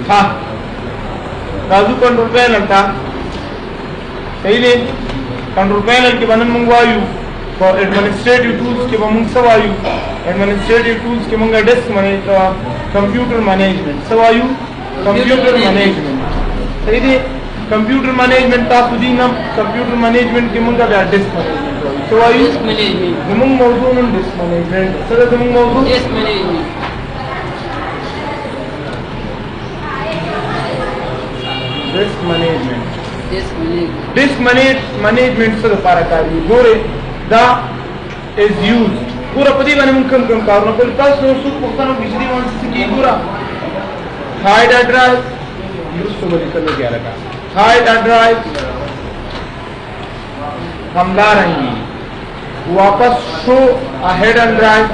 हाँ Raju control panel था सही है कंट्रोल पैनल के बनन मंगवायु और एडमिनिस्ट्रेटिव टूल्स के बमंग सवायु एडमिनिस्ट्रेटिव टूल्स के मंगा डेस्क कंप्यूटर मैनेजमेंट सवायु कंप्यूटर मैनेजमेंट सही है कंप्यूटर मैनेजमेंट तासुदीनम कंप्यूटर मैनेजमेंट के मंगा डेस्क मैनेजमेंट सवायु मंग मौजूद डेस्क मैनेजमेंट सदा मंग मौजूद डेस्क मैनेजमेंट Disk management से दोबारा कारी गोरे दा is used पूरा पति बने मुंकम कम कारणों पर तास नो सुख पुख्तानों बिजली मान से की पूरा हार्ड ड्राइव यूज़ तो बड़ी कर लो क्या रखा हार्ड ड्राइव हमला रही वापस शो अहेड एंड ड्राइव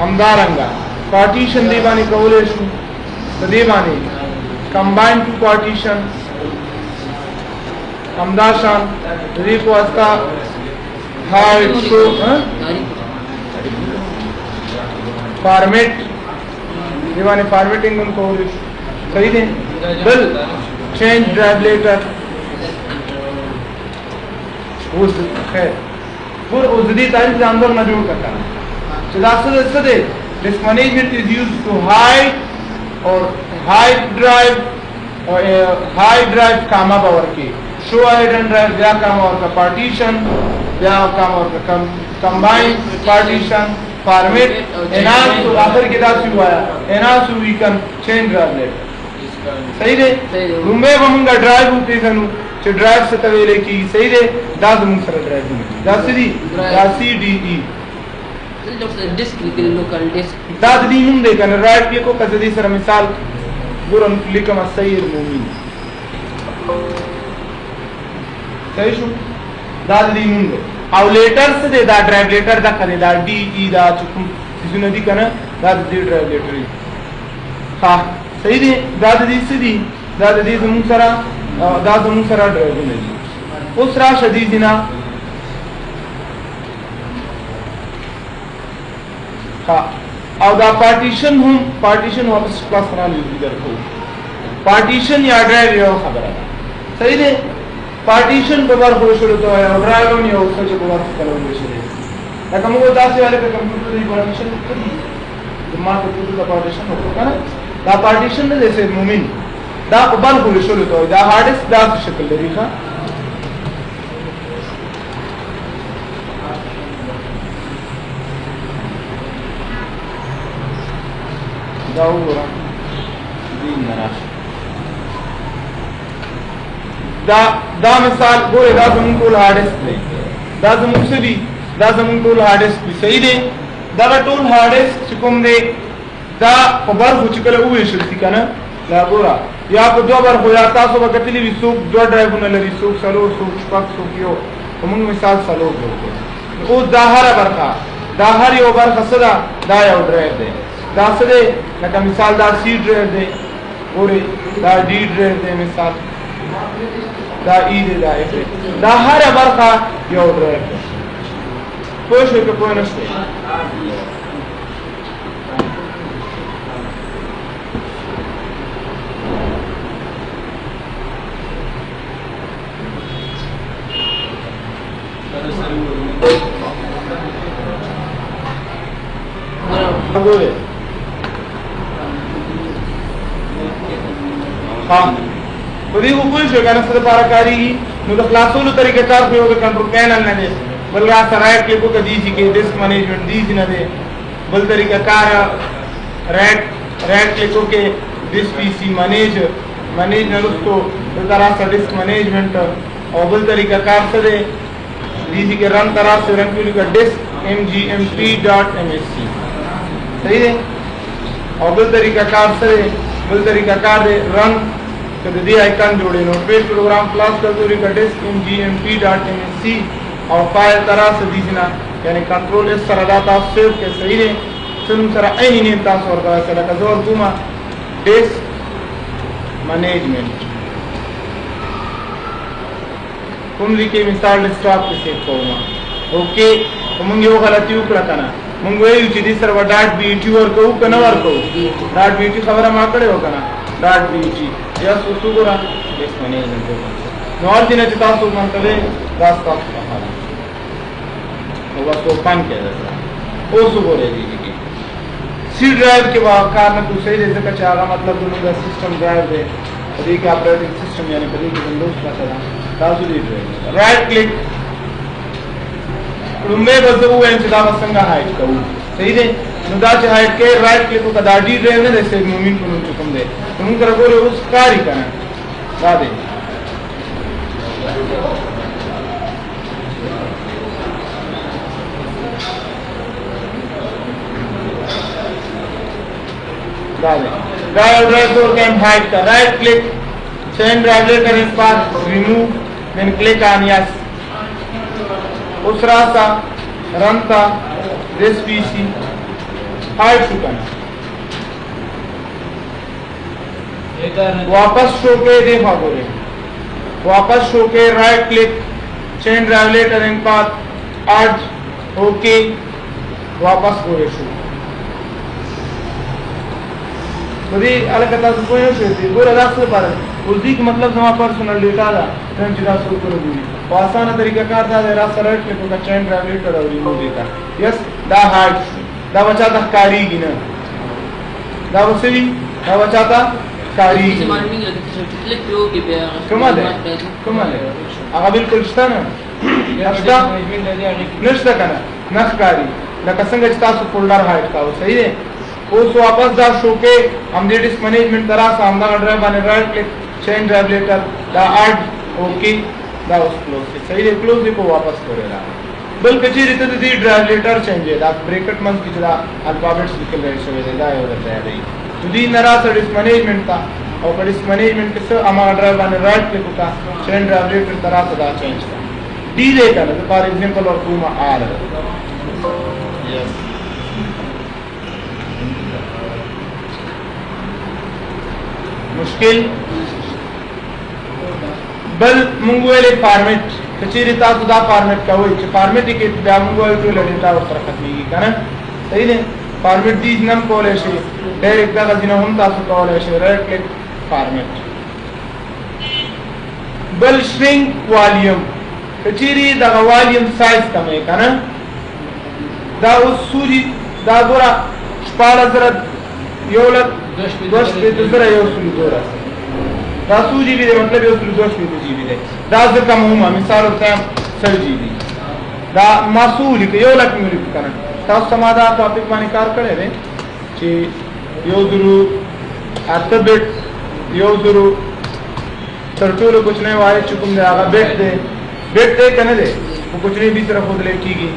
हमला रंगा पार्टीशन देवानी कवलेशु देवानी combine two partitions Amdashan Rico Asta hard so format देवाने formatting उनको सही दे बिल change drive later उस है पूरा उस दी तारीख जानवर न जोड़ करता चलाते this management is used to hide or hide drive कामा पावर की शो हाइड एंड ड्राइव क्या काम और का पार्टीशन क्या काम और का कंबाइन पार्टीशन फॉर्मेट एनहांस तो आखिर के दास हुआ है enhance we can change drive letter सही है रुमे बमंगा ड्राइव उठे कनु च ड्राइव से तवेले की सही है दास मुंसर ड्राइव में दासरी दासी डिस्क लोकल डिस्क दाद दी मुंदे कन राइट क्लिक को कजदी सर मिसाल गुरन क्लिक मा सैयद मोमिन सही शु दाद दी मुंदे आउ लेटर से दे दा ड्राइव लेटर दा करे दा डी ई दा चुकुम सिसु नदी कन दाद दी ड्राइव लेटर हां सही दे दाद दी सीधी दाद दी मुंसरा दाद मुंसरा ड्राइव ने उस रा शदीदिना हाँ और दा पार्टीशन हम पार्टीशन वापस क्लास बना लीजिए इधर को पार्टीशन या ड्राइव या खबर है सही है पार्टीशन को बार हो शुरू तो है और ड्राइव नहीं हो सके को बार करो शुरू है लेकिन वो दास वाले पे कंप्यूटर की पार्टीशन करी दिमाग को पूरा पार्टीशन होगा ना दा पार्टीशन ने जैसे मोमिन दा बार हो शुरू तो दा हार्डेस्ट दा शक्ल देखा دورة دين نراش دا مثال بولے دا زمون ټول هارډست دی دا زمون سدي دا زمون ټول هارډست دی صحیح دی دا ټول هارډست کوم دی دا خبر هو چې کله وې شل دي کنه دا ګورا یا په دوه بار هو یا تاسو وکړلې وي څوک دوه ډرایوونه لري څوک سلو څوک شپږ څوک یو کوم مثال سلو او دا هر برخه دا هر یو برخه صدا دا یو ډرایو دی دا سره لکه مثال دا سی ډرایو دی ګوري دا डी ډرایو دی مثال دا ای دی دا اف دا هر برخه یو ډرایو دی کوم څه په پوهه نشته बोले हाँ तो देखो कोई जो कहना सद पारकारी ही मतलब क्लासों लो तरीके कार पे होगा कंट्रोल पैनल न दे बल्कि आप सराय के को कदी जी के डिस्क मैनेजमेंट दी जी न दे बल तरीका कार रैट क्लिको के दिस पीसी मैनेज न उसको तरह से डिस्क मैनेजमेंट और बल तरीका कार से दे दी जी के रन तरह से रन क्लिक का डिस्क mgmp.msc सही है और बल तरीका कार से बल तरीका कार दे रन तो दी आइकन जोड़े नो पेज प्रोग्राम क्लास कर दो का डिस्क mgmp.msc और फाइल तरह से दीजना यानी कंट्रोल इस तरह दाता सेव के सही है सुन सरा ऐनी ने तास और का सरा का जोर तुमा डिस्क मैनेजमेंट कुंडली के मिसाल स्टॉप के सेव होगा ओके موږ یو غلطي وکړه کنه موږ وایو چې دې سره ډاټ بي ټي ورکو کنه ورکو ډاټ بي ټي خبره ما کړې وکنه ډاټ بي ټي یا څه ګورا ډیسک مینجمنټ نو ورته چې تاسو منتبه دا تاسو په حاله او تاسو پان کې ده اوس وګورئ دې کې سی ډرایو کې واقعا نه کوسې دې ځکه چې هغه مطلب د سیستم ډرایو دی دې کې اپریټنګ سیستم یعنی په دې کې وینډوز مثلا تاسو دې رائټ کلیک لومبه به زه وایم چې دا څنګه هایډ کوو صحیح دی نو دا چې هایډ کې رائټ کلیک وکړه دا ډی ډرایو نه دی سیګ مومنټ په نوم کوم دی موږ سره ګورو اوس کاری کنه دا دی drive door can hide the right click change drive later in path remove then click on yes usra sa run tha this pc hide chukana वापस शो के देखा बोले वापस शो के right click change drive later in path add okay वापस बोले शो बड़ी अलग तरीके से कोई नहीं है गोरा रास्ते पर उसी का मतलब हमारा पर्सनल डेटा था हम जिला शुरू करोगे वो आसान तरीका कार था रास्ता राइट के तो चेन ड्राइव कर और रिमूव देता यस दा हार्ड दा बचाता कारी गिना दा वसवी दा बचाता कारी कमाल है आगे बिल्कुल स्टाना नष्टा नष्टा करना नखकारी लकसंग स्टास फोल्डर हाइड का वो सही है उस वापस जा शो के हम दे डिस्क मैनेजमेंट तरह सामना ड्राइव बने right click change drive letter दा ऐड ओके दा उस क्लोज से सही है क्लोज को वापस करेगा बल्कि जी रीते दी ड्राइव लेटर चेंज है दा ब्रैकेट मंस की जरा अल्फाबेट्स लिख ले शो दे दा हो जाता है रही तो दी नरा से डिस्क मैनेजमेंट था और डिस्क मैनेजमेंट के से हमारा ड्राइव बने राइट क्लिक का चेंज ड्राइव लेटर तरह से दा चेंज था डी लेकर फॉर एग्जांपल और टू में आर यस मुश्किल बल मुंगवेले फॉर्मेट कचेरी तासु दा फॉर्मेट का होई कि फॉर्मेट के बया मुंगवेल तो डेटा और तरह खत्मी kana सही ने फॉर्मेट दी नम कोले शे डायरेक्ट दा जिना हम तासु कोले शे राइट क्लिक फॉर्मेट बल श्रिंक वॉल्यूम कचेरी दा वॉल्यूम साइज कम है kana दा उस सूजी दा गोरा स्पाला जरा योलत दोष पे दूसरा यो सुलू दोरा दा सूजी भी दे मतलब यो सुलू दोष पे जीबी दे दा ज कम हुमा मिसाल होता है 100 जीबी दा मासूल के यो लक मिल करना ता समादा टॉपिक माने कार करे रे कि यो दुरु अतबिट यो दुरु तरतुल कुछ नहीं वाले चुकुम दे आगा बेट दे कने दे वो कुछ नहीं भी तरफ बदले कीगी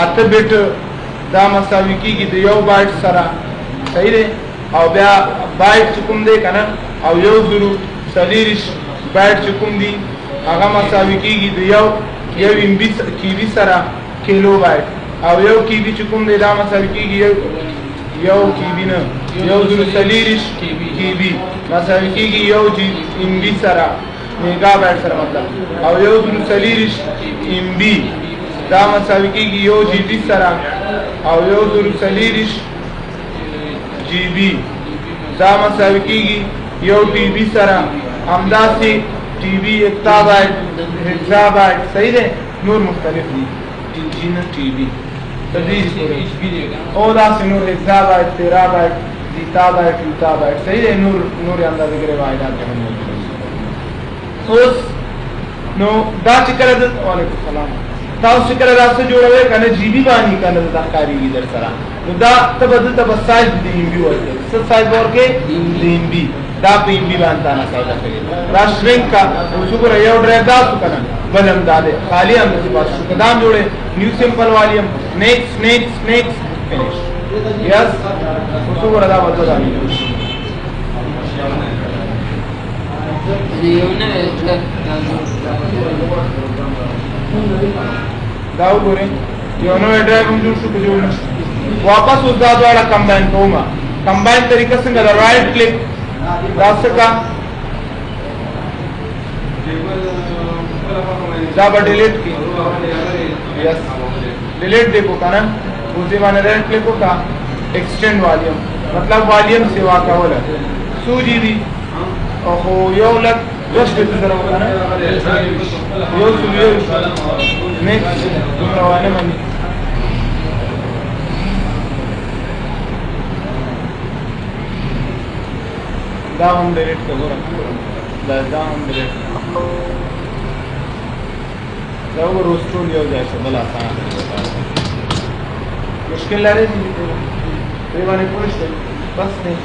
अतबिट दा मसावी कीगी दे यो बाइट सरा सही रे او بیا بایټ چکم دی کنه او یو زرو سلیریش بایټ چکم دی هغه مساوي کیږي د یو ام بي کیبي سره کیلو بایټ او یو کیبي چکم دی دا مساوي کیږي یو کیبي نه یو زرو سلیریش کیبي مساوي کیږي یو جی ام بي سره میگا بایټ سره مطلب او یو زرو سلیریش ام بي دا مساوي کیږي یو جی بي سره او یو زرو سلیریش جی بی دا مساوي کیږي یو ټي بي سره همداسې ټي بي اکتابایت هگزابایت صحیح ده نور مختلف دي ټي نه ټي بي تدریج او داسې نور هگزابایت تیرابایت زیتابایت یوتابایت صحیح ده نور اندازه کې روایت هم موجود اوس نو دا چې کله د وعلیکم السلام تاسو کله راځي جوړوي کنه جی بی باندې کنه د کاریږي در سره نو دا تبدل تب سایز دی ام بی ورته څه سایز ورکه دی ام بی دا په ام بی باندې نه سایز کوي را شرینک کا شکر یو ډرایو دا څه کنه بلم داده خالی هم د پاس شو قدم جوړه نیو سمپل والیم نیکس فینیش یس شکر دا وته دا دا وګورئ یو نو ډرایو هم جوړ شو جوړ वापस उस दाद वाला कंबाइन कहूंगा कंबाइन तरीके से मेरा राइट क्लिक रास्ते का डिलीट की यस डिलीट देखो का ना उसे मैंने राइट क्लिक होगा एक्सटेंड वॉल्यूम मतलब वॉल्यूम सेवा का वाला सूजी दी ओहो यो लग जस्ट इस तरह होगा ना यो सूर्य नेक्स्ट दूसरा वाले में डाउन डिलीट करो डाउन डिलीट जब वो रोस्टो लिया हो जाए तो बड़ा आसान मुश्किल ला रही थी ये वाले पुलिस बस नहीं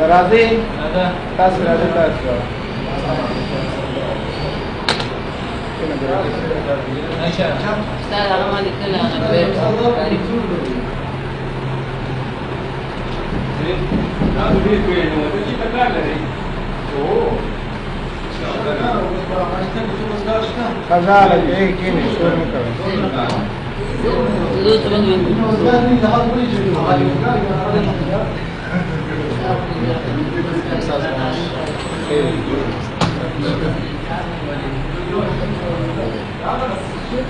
راضي تاسو راضي تاسو استاذ عمال يتكلم عن البيت خزانة ايه كيني شو المكان